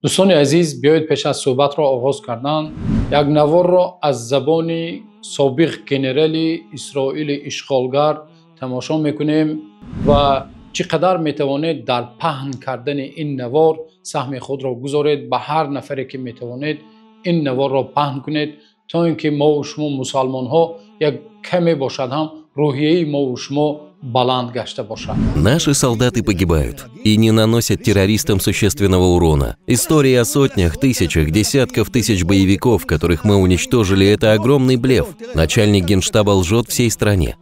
دوستان عزیز، بیایید پیش از صحبت را آغاز کردن یک نوار را از زبان سابق گنرالی اسرائیل اشغالگر تماشا میکنیم و چقدر میتوانید در پهن کردن این نوار سهم خود را گذارید. به هر نفری که میتوانید این نوار را پهن کنید تا اینکه ما و شما مسلمان ها یک کمی باشد هم روحیه ما و شما баланд гашта бошад. Наши солдаты погибают и не наносят террористам существенного урона. История о сотнях, тысячах, десятков тысяч боевиков, которых мы уничтожили, это огромный блеф. Начальник генштаба лжет всей стране.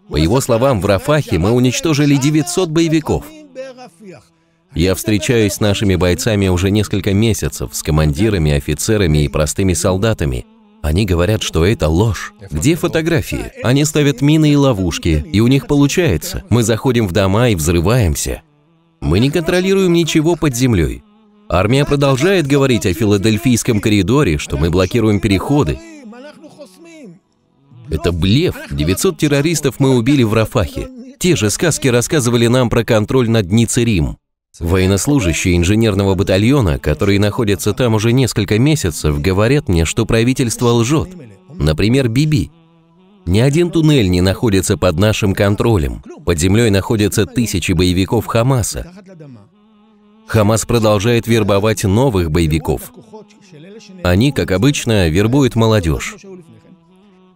По его словам, в Рафахе мы уничтожили 900 боевиков. Я встречаюсь с нашими бойцами уже несколько месяцев, с командирами, офицерами и простыми солдатами. Они говорят, что это ложь. Где фотографии? Они ставят мины и ловушки, и у них получается. Мы заходим в дома и взрываемся. Мы не контролируем ничего под землей. Армия продолжает говорить о Филадельфийском коридоре, что мы блокируем переходы. Это блеф. 900 террористов мы убили в Рафахе. Те же сказки рассказывали нам про контроль над Ницерим. Военнослужащие инженерного батальона, которые находятся там уже несколько месяцев, говорят мне, что правительство лжет. Например, Биби. Ни один туннель не находится под нашим контролем. Под землей находятся тысячи боевиков Хамаса. Хамас продолжает вербовать новых боевиков. Они, как обычно, вербуют молодежь.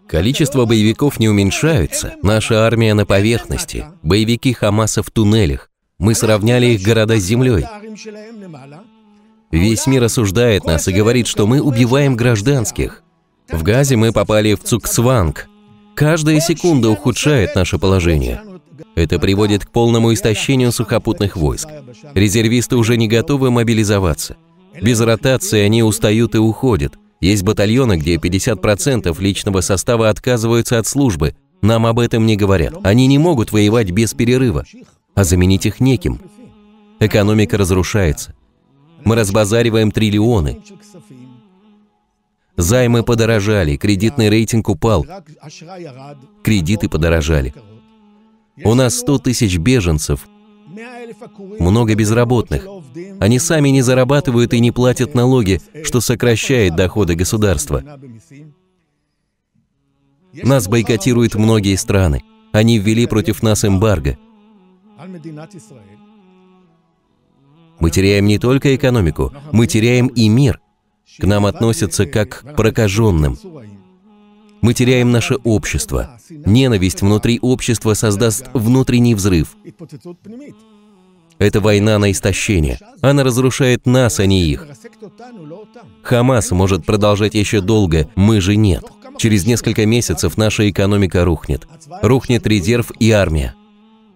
Количество боевиков не уменьшается. Наша армия на поверхности. Боевики Хамаса в туннелях. Мы сравняли их города с землей. Весь мир осуждает нас и говорит, что мы убиваем гражданских. В Газе мы попали в Цукцванг. Каждая секунда ухудшает наше положение. Это приводит к полному истощению сухопутных войск. Резервисты уже не готовы мобилизоваться. Без ротации они устают и уходят. Есть батальоны, где 50% личного состава отказываются от службы. Нам об этом не говорят. Они не могут воевать без перерыва. А заменить их неким. Экономика разрушается. Мы разбазариваем триллионы. Займы подорожали, кредитный рейтинг упал. Кредиты подорожали. У нас 100 тысяч беженцев, много безработных. Они сами не зарабатывают и не платят налоги, что сокращает доходы государства. Нас бойкотируют многие страны. Они ввели против нас эмбарго. Мы теряем не только экономику, мы теряем и мир. К нам относятся как к прокаженным. Мы теряем наше общество. Ненависть внутри общества создаст внутренний взрыв. Это война на истощение. Она разрушает нас, а не их. Хамас может продолжать еще долго, мы же нет. Через несколько месяцев наша экономика рухнет. Рухнет резерв и армия.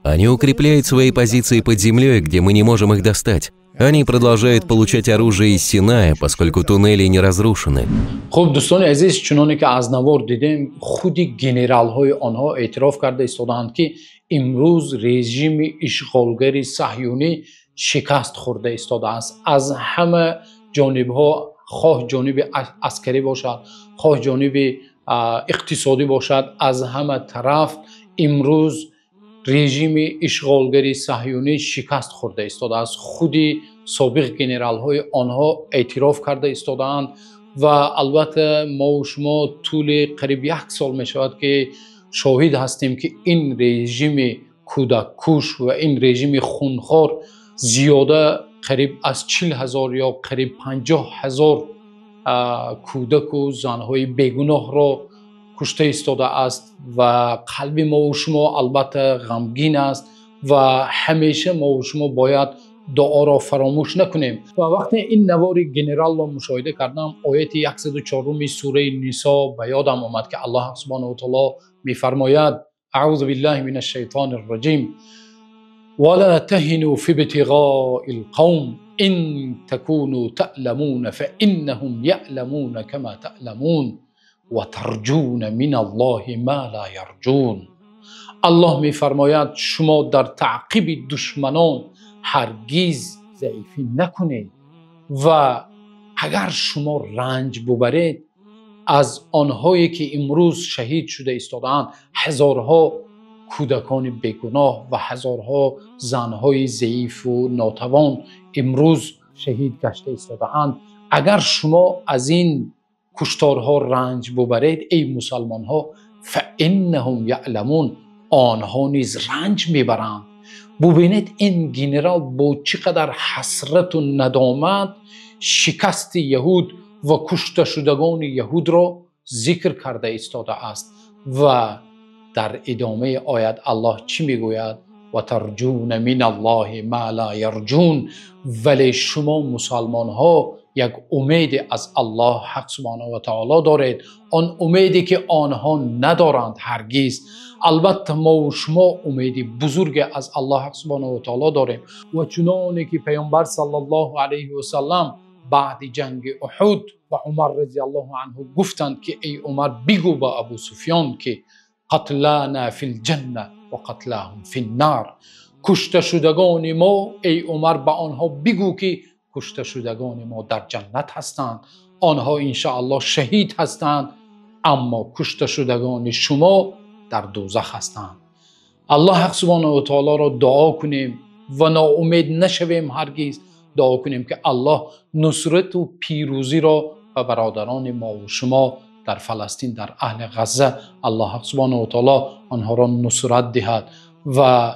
Они укрепляют свои позиции под землей, где мы не можем их достать. Они продолжают получать оружие из Синая, поскольку туннели не разрушены. خب دوستان عزیز، چنانه که از نوار دیدیم، خود گنرال های آنها اعتراف کرده ایستادند که امروز رژیم اشغالگر صهیونی شکست خورده ایستاده است. از همه جانب ها، خواه جانب عسکری باشد، خواه جانب اقتصادی باشد، از همه طرف امروز رژیم اشغالگری صهیونی شکست خورده ایستاده است. خودی سابق گنرال های آنها اعتراف کرده ایستادند و البته ما و شما طول قریب 1 سال می شود که شاهد هستیم که این رژیم کودک کش و این رژیم خونخوار زیاده قریب از 40,000 یا قریب 50,000 کودک و زنهای بیگناه را کشته ایستاده است و قلب ما و شما البته غمگین است و همیشه ما و شما باید دعا را فراموش نکنیم. و وقتی این نوار گنرال را مشاهده کردم، آیت 104 سوره نساء به یادم آمد که الله سبحانه و تعالی میفرماید: اعوذ بالله من الشیطان الرجیم ولا تهنوا في ابتغاء القوم ان تكونوا تعلمون فانهم يعلمون كما تعلمون و ترجون من الله ما لا یرجون. الله میفرماید شما در تعقیب دشمنان هرگز ضعیفی نکنید و اگر شما رنج ببرید از آنهایی که امروز شهید شده ایستادند، هزارها کودکان بیگناه و هزارها زنهای ضعیف و ناتوان امروز شهید گشته ایستاده‌اند. اگر شما از این کشتارها رنج ببرید ای مسلمان ها، فانهم یعلمون، آنها نیز رنج میبرند. ببینید این گنرال با چقدر حسرت و ندامت شکست یهود و کشته شدگان یهود را ذکر کرده ایستاده است. و در ادامه آیت الله چی میگوید؟ و ترجون من الله ما لا یرجون. ولی شما مسلمان ها یک امید از الله حق سبحانه و تعالی دارید، آن امیدی که آنها ندارند هرگز. البته ما و شما امید بزرگ از الله حق سبحانه و تعالی داریم. و چنانه که پیامبر صلی الله علیه و سلم بعد جنگ احد و عمر رضی الله عنه گفتند که ای عمر بگو با ابو سفیان که قتلانا فی الجنه و قتلاهم فی النار. کشته شدگان ما ای عمر به آنها بگو که کشته شدگان ما در جنت هستند، آنها انشاءالله شهید هستند، اما کشته شدگان شما در دوزخ هستند. الله حق سبحانه و تعالی را دعا کنیم و ناامید نشویم هرگز. دعا کنیم که الله نصرت و پیروزی را به برادران ما و شما در فلسطین، در اهل غزه، الله حق سبحانه و تعالی آنها را نصرت دهد. و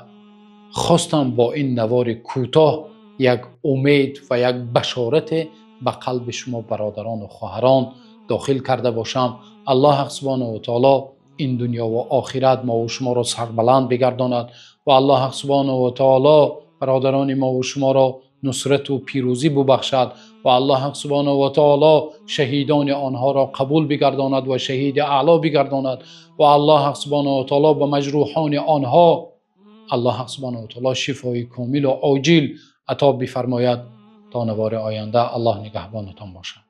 خواستم با این نوار کوتاه یک امید و یک بشارت به قلب شما برادران و خواهران داخل کرده باشم. الله حق سبحانه و تعالی این دنیا و آخرت ما و شما را سربلند بگرداند و الله حق سبحانه و تعالی برادران ما و شما را نصرت و پیروزی ببخشد و الله حق سبحانه و تعالی شهیدان آنها را قبول بگرداند و شهید اعلا بگرداند و الله حق سبحانه و تعالی به مجروحان آنها الله حق سبحانه و تعالی شفای کامل و عاجل عطا بفرماید. تا نوار آینده الله نگهبانتان باشد.